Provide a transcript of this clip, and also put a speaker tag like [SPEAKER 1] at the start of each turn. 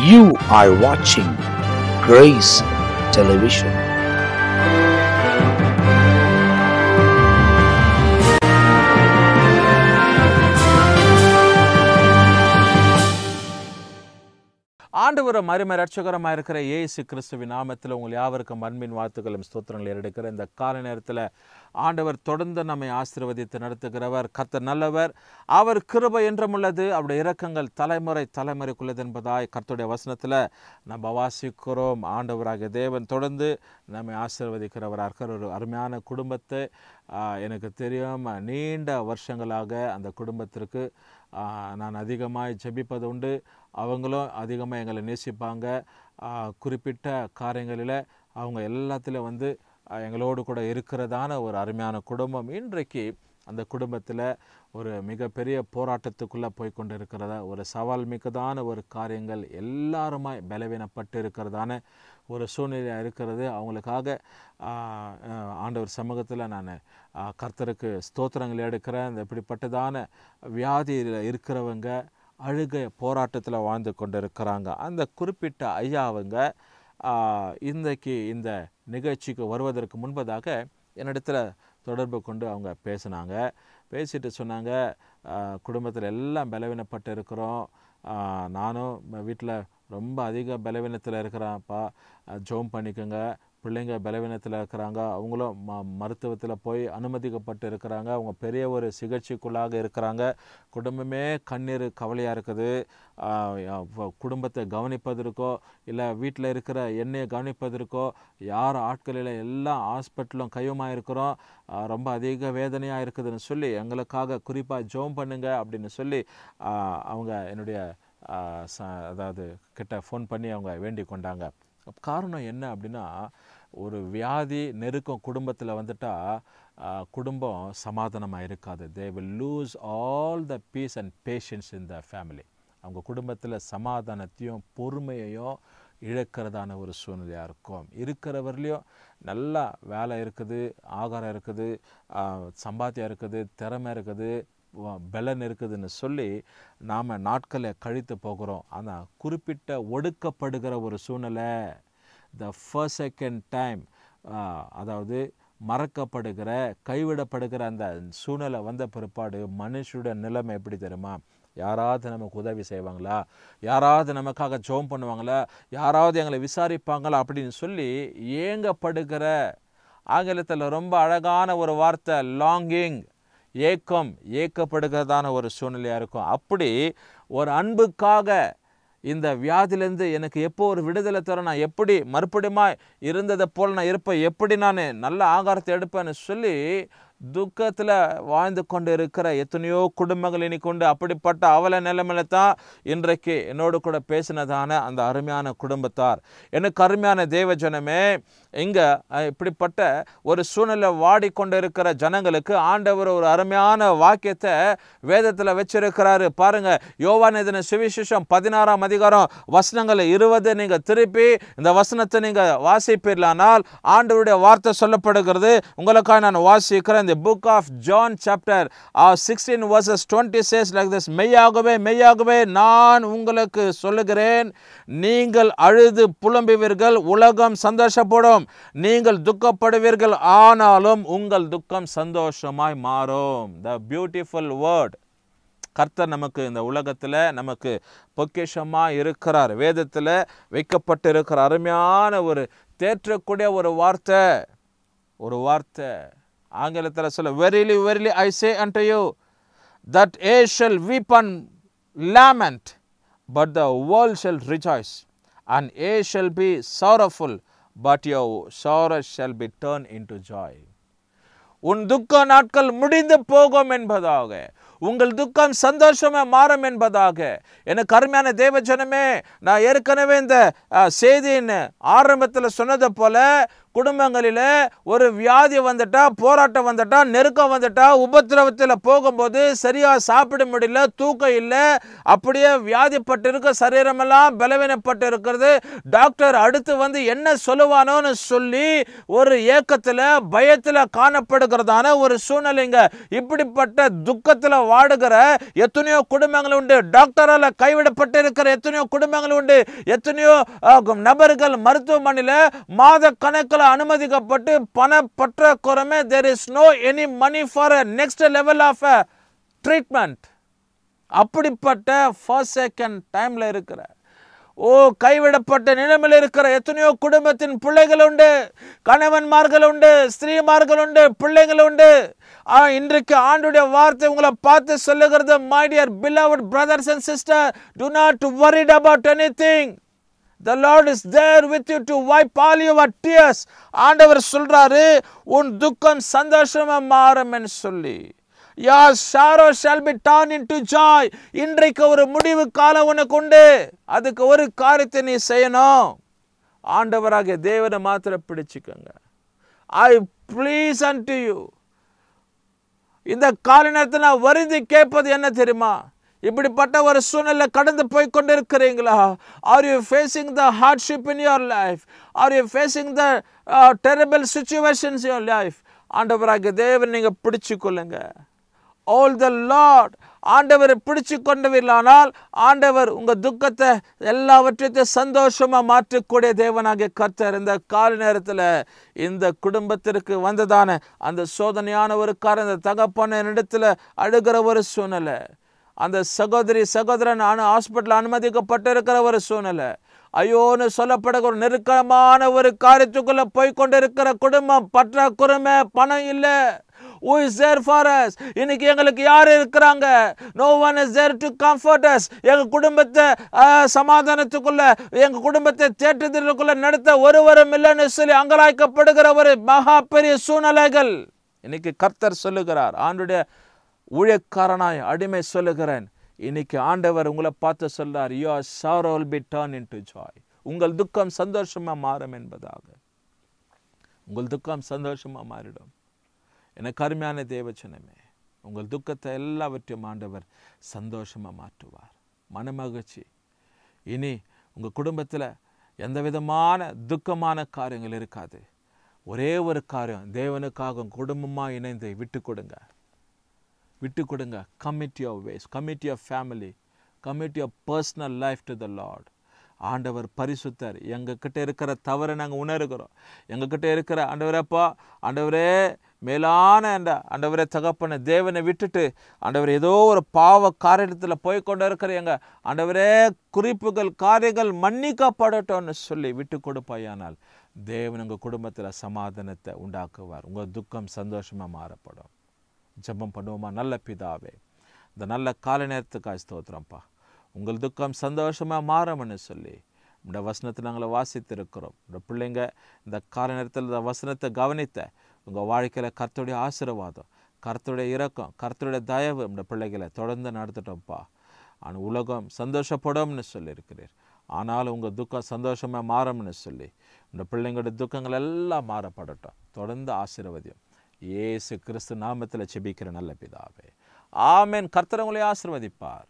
[SPEAKER 1] You are watching Grace Television.
[SPEAKER 2] ஆண்டவரும் அருமை இரட்சகரமாக இருக்கிற இயேசு கிறிஸ்துவின் நாமத்தில் உங்கள் யாவருக்கும் அன்பின் வாழ்த்துக்களும் ஸ்தோத்திரங்கள் எடுக்கிற இந்த கால நேரத்தில் ஆண்டவர் தொடர்ந்து நம்மை ஆசீர்வதித்து நடத்துகிறவர். கர்த்தர் நல்லவர், அவர் கிருபை என்றும் உள்ளது, அவருடைய இரக்கங்கள் தலைமுறைக்குள்ளது என்பதாய் கர்த்தருடைய வசனத்தில் நம்ம வாசிக்கிறோம். ஆண்டவராகிய தேவன் தொடர்ந்து நம்மை ஆசீர்வதிக்கிறவராக ஒரு அருமையான குடும்பத்தை எனக்கு தெரியும். நீண்ட வருஷங்களாக அந்த குடும்பத்திற்கு நான் அதிகமாக ஜெபிப்பது உண்டு. அவங்களும் அதிகமாக எங்களை நேசிப்பாங்க. குறிப்பிட்ட காரியங்களில் அவங்க எல்லாத்துலேயும் எங்களோடு கூட இருக்கிறதான ஒரு அருமையான குடும்பம். இன்றைக்கு அந்த குடும்பத்தில் ஒரு மிகப்பெரிய போராட்டத்துக்குள்ளே போய்கொண்டு இருக்கிறதா, ஒரு சவால் மிக்கதான ஒரு காரியங்கள் எல்லாருமாய் பலவீனப்பட்டு இருக்கிறதான ஒரு சூழ்நிலையாக இருக்கிறது. அவங்களுக்காக ஆண்டவர் சமூகத்தில் நான் கர்த்தருக்கு ஸ்தோத்திரங்கள் எடுக்கிறேன். இந்த இப்படிப்பட்டதான வியாதியில் இருக்கிறவங்க அழுகை போராட்டத்தில் வாழ்ந்து கொண்டு இருக்கிறாங்க. அந்த குறிப்பிட்ட ஐயாவுங்க இன்றைக்கு இந்த நிகழ்ச்சிக்கு வருவதற்கு முன்பதாக என்னிடத்தில் தொடர்பு கொண்டு அவங்க பேசிட்டு சொன்னாங்க, குடும்பத்தில் எல்லாம் பலவீனப்பட்டு இருக்கிறோம், நானும் வீட்டில் ரொம்ப அதிக பலவீனத்தில் இருக்கிறான்ப்பா, ஜெபம் பண்ணிக்கோங்க. பிள்ளைங்க பலவீனத்தில் இருக்கிறாங்க, அவங்களும் மருத்துவத்தில் போய் அனுமதிக்கப்பட்டு இருக்கிறாங்க, அவங்க பெரிய ஒரு சிகிச்சைக்குள்ளாக இருக்கிறாங்க. குடும்பமே கண்ணீர் கவலையாக இருக்குது. குடும்பத்தை கவனிப்பதற்கோ இல்லை வீட்டில் இருக்கிற எண்ணெயை கவனிப்பதற்கோ யார் ஆட்களில் எல்லாம் ஹாஸ்பிட்டலும் கையுமாக இருக்கிறோம், ரொம்ப அதிக வேதனையாக இருக்குதுன்னு சொல்லி எங்களுக்காக குறிப்பாக ஜெபம் பண்ணுங்க அப்படின்னு சொல்லி அவங்க என்னுடைய அதாவது கிட்ட ஃபோன் பண்ணி அவங்க வேண்டிக் கொண்டாங்க. காரணம் என்ன அப்படின்னா, ஒரு வியாதி நெருக்கம் குடும்பத்தில் வந்துட்டால் குடும்பம் சமாதானமாக இருக்காது. they will lose all the peace and patience in the family. அவங்க குடும்பத்தில் சமாதானத்தையும் பொறுமையையும் இழக்கிறதான ஒரு சூழ்நிலையாக இருக்கும். இருக்கிறவர்களையும் நல்லா வேலை இருக்குது, ஆகாரம் இருக்குது, சம்பாத்தியம் இருக்குது, திறமை இருக்குது, பலன் இருக்குதுன்னு சொல்லி நாம் நாட்களை கழித்து போகிறோம். ஆனால் குறிப்பிட்ட ஒடுக்கப்படுகிற ஒரு சூழ்நிலை, த ஃபர்ஸ்ட் செகண்ட் டைம், அதாவது மறக்கப்படுகிற கைவிடப்படுகிற அந்த சூழ்நிலை வந்த பிற்பாடு மனுஷனுடைய நிலைமை எப்படி தெரியுமா? யாராவது நமக்கு உதவி செய்வாங்களா, யாராவது நமக்காக ஜெபம் பண்ணுவாங்களா, யாராவது எங்களை விசாரிப்பாங்களா அப்படின்னு சொல்லி ஏங்கப்படுகிற, ஆங்கிலத்தில் ரொம்ப அழகான ஒரு வார்த்தை லாங்கிங், ஏக்கப்படுகிறதான ஒரு சூழ்நிலையாக இருக்கும். அப்படி ஒரு அன்புக்காக இந்த வியாதியிலேருந்து எனக்கு எப்போ ஒரு விடுதலை தர, நான் எப்படி மறுபடியுமா இருந்ததை போல் நான் இருப்பேன், எப்படி நான் நல்ல ஆகாரத்தை எடுப்பேன்னு சொல்லி துக்கத்தில் வாழ்ந்து கொண்டு இருக்கிற எத்தனையோ குடும்பங்கள் இனிக்கொண்டு அப்படிப்பட்ட அவல நிலைமையில தான் இன்றைக்கு என்னோடு கூட பேசினதான அந்த அருமையான குடும்பத்தார். எனக்கு அருமையான தேவஜனமே, இங்கே இப்படிப்பட்ட ஒரு சூழ்நிலை வாடிக்கொண்டு இருக்கிற ஜனங்களுக்கு ஆண்டவர் ஒரு அருமையான வாக்கியத்தை வேதத்தில் வச்சிருக்கிறாரு. பாருங்க, யோவான் எழுதின சுவிசேஷம் 16ஆம் அதிகாரம் வசனங்கள் 20 நீங்கள் திருப்பி இந்த வசனத்தை நீங்கள் வாசிப்பீர்களானால் ஆண்டவருடைய வார்த்தை சொல்லப்படுகிறது. உங்களுக்காக நான் வாசிக்கிறேன். The book of John chapter 16 verses 20 says like this, மெய்யாகவே நான் உங்களுக்கு சொல்லுகிறேன், நீங்கள் அழுது புலம்புவீர்கள், உலகம் சந்தோஷப்படும், நீங்கள் துக்கப்படுவீர்கள், ஆனாலும் உங்கள் துக்கம் சந்தோஷமாய் மாறும். The beautiful word. கர்த்தர் நமக்கு இந்த உலகத்தில் நமக்கு பொக்கிஷமாக இருக்கிறார். வேதத்தில் வைக்கப்பட்டு இருக்கிற அருமையான ஒரு தேற்றக்கூடிய ஒரு வார்த்தை ஆங்கிலத்தில் சொல்ல, verily I say unto you that ye shall weep and lament, but the world shall rejoice, and ye shall be sorrowful, but your sorrow shall be turned into joy. உன் துக்க நாட்கள் முடிந்து போகும் என்பதாக, உங்கள் துக்கம் சந்தோஷமாக மாறும் என்பதாக. எனக்கு அருமையான தேவஜனமே, நான் ஏற்கனவே இந்த செய்தியின் ஆரம்பத்தில் சொன்னதை போல குடும்பங்களில் ஒரு வியாதி வந்துட்டா, போராட்டம் வந்துட்டா, நெருக்கம் வந்துட்டா, உபத்திரவத்தில் போகும்போது சரியாக சாப்பிட முடியல, தூக்கம் இல்லை, அப்படியே வியாதிப்பட்டு இருக்க, சரீரமெல்லாம் பலவீனப்பட்டு இருக்கிறது, டாக்டர் அடுத்து வந்து என்ன சொல்லுவானோன்னு சொல்லி ஒரு ஏக்கத்தில் பயத்தில் காணப்படுகிறதான ஒரு சூழ்நிலைங்க. இப்படிப்பட்ட துக்கத்தில் வாடுகிற எத்தனையோ குடும்பங்கள் உண்டு. டாக்டரால் கைவிடப்பட்டு இருக்கிற எத்தனையோ குடும்பங்கள் உண்டு. எத்தனையோ நபர்கள் மருத்துவமனையில் மாத கணக்கில் அனுமதிக்கப்பட்டு பண பற்றாக்குறைமே, there is no any money for a next level of a treatment. அப்படிப்பட்ட forsaken டைம்ல இருக்கிற கைவிடப்பட்ட நிலைமையில் இருக்கிற எத்தனையோ குடும்பத்தின் பிள்ளைகள் உண்டு, கணவன்மார்கள் உண்டு, ஸ்திரீமார்கள் உண்டு, பிள்ளைகள் உண்டு. இன்றைக்கு ஆண்டுடைய வார்த்தை உங்களை பார்த்து சொல்லுகிறது, my dear beloved brothers and sisters, do not worry about anything. The Lord is there with you to wipe all your tears. ஆண்டவர் சொல்றாரு, உன் துக்கம் சந்தோஷமா மாறும் என்று சொல்லி. Your sorrow shall be turned into joy. இன்றைக்கு ஒரு முடிவு காலம் உனக்கு உண்டு. அதுக்கு ஒரு காரியத்தை நீ செய்யணும். ஆண்டவராகிய தேவனை மாத்திரம் பிடிச்சுக்கங்க. I please unto you. இந்த கால நேரத்தில் நான் வருந்தி கேட்பது என்ன தெரியுமா? இப்படிப்பட்ட ஒரு சூழ்நிலை கடந்து போய் கொண்டிருக்கிறீங்களா? Are you facing the hardship in your life? Are you facing the terrible situations in your life? ஆண்டவராகிய தேவனை நீங்க பிடிச்சு கொள்ளுங்க. All the Lord, ஆண்டவரை பிடிச்சு கொண்டவர்களானால் ஆண்டவர் உங்க துக்கத்தை எல்லாவற்றையும் சந்தோஷமா மாற்றக்கூடிய தேவனாகிய கர்த்தர் இந்த கால நேரத்தில் இந்த குடும்பத்திற்கு வந்ததான அந்த சோதனையான ஒரு காரணம், இந்த தகப்பன இடத்துல அழுகிற ஒரு சூழ்நிலை, அந்த சகோதரன் ஹாஸ்பிட்டல் அனுமதிக்கப்பட்டிருக்கிற ஒரு சூழ்நிலை, ஐயோன்னு சொல்லப்படுகிற ஒரு நெருக்கமான ஒரு காரியத்துக்குள்ள போய்கொண்டிருக்கிற குடும்பம், பற்றாக்குறைமை, பணம் இல்லை. Who is there for us? இன்னைக்கு எங்களுக்கு யார் இருக்கிறாங்க? No one is there to comfort us. எங்க குடும்பத்தை சமாதானத்துக்குள்ள, எங்க குடும்பத்தை தேற்றுதலுக்குள்ள நடத்த ஒருவரும் இல்லைன்னு சொல்லி அங்கலாய்க்கப்படுகிற ஒரு மகா பெரிய சூழ்நிலைகள் இன்னைக்கு கர்த்தர் சொல்லுகிறார். ஆண்டுடைய ஊழியக்காரனாய் அடிமை சொல்லுகிறேன், இன்னைக்கு ஆண்டவர் உங்களை பார்த்து சொல்றார், your sorrow will be turned into joy. உங்கள் துக்கம் சந்தோஷமா மாறும் என்பதாக. உங்கள் துக்கம் சந்தோஷமா மாறிடும். எனக்கு அருமையான தேவச்சனமே, உங்கள் துக்கத்தை எல்லாவற்றையும் ஆண்டவர் சந்தோஷமா மாற்றுவார். மனமகிழ்ச்சி. இனி உங்கள் குடும்பத்தில் எந்த விதமான துக்கமான காரியங்கள் இருக்காது. ஒரே ஒரு காரியம், தேவனுக்காக குடும்பமாக இணைந்து விட்டு கொடுங்க. Commit your ways, commit your family, commit your personal life to the Lord. ஆண்டவர் பரிசுத்தர். எங்ககிட்ட இருக்கிற தவறை நாங்கள் உணர்கிறோம். எங்ககிட்ட இருக்கிற ஆண்டவரே மேலான ஆண்டவரே தகப்பன தேவனை விட்டுட்டு ஆண்டவர் ஏதோ ஒரு பாவ காரியத்தில் போய்கொண்டு இருக்கிற எங்க ஆண்டவரே குறிப்புகள், காரியங்கள் மன்னிக்கப்படட்டும்னு சொல்லி விட்டு கொடுப்பாயானால் தேவன் உங்கள் குடும்பத்தில் சமாதானத்தை உண்டாக்குவார். உங்கள் துக்கம் சந்தோஷமாக மாறப்படும். ஜெபம் பண்ணுவோமா? நல்ல பிதாவே, இந்த நல்ல கால நேரத்துக்காக ஸ்தோத்திரம்ப்பா. உங்கள் துக்கம் சந்தோஷமாக மாறும்னு சொல்லி இந்த வசனத்தை நாங்கள் வாசித்திருக்கிறோம். இந்த பிள்ளைங்க இந்த கால நேரத்தில் இந்த வசனத்தை கவனித்த உங்கள் வாழ்க்கையில் கர்த்தருடைய ஆசீர்வாதம், கர்த்தருடைய இரக்கம், கர்த்தருடைய தயவு இந்த பிள்ளைகளை தொடர்ந்து நடத்திட்டோம்ப்பா. ஆனால் உலகம் சந்தோஷப்படும்னு சொல்லியிருக்கிறீர். ஆனாலும் உங்கள் துக்கம் சந்தோஷமாக மாறும்னு சொல்லி இந்த பிள்ளைங்களோட துக்கங்கள் எல்லாம் மாறப்படட்டும். தொடர்ந்து ஆசீர்வதியும். இயேசு கிறிஸ்து நாமத்தில் செபிக்கிற நல்ல பிதாவே, ஆமென். கர்த்தர் உங்களை ஆசீர்வதிப்பார்.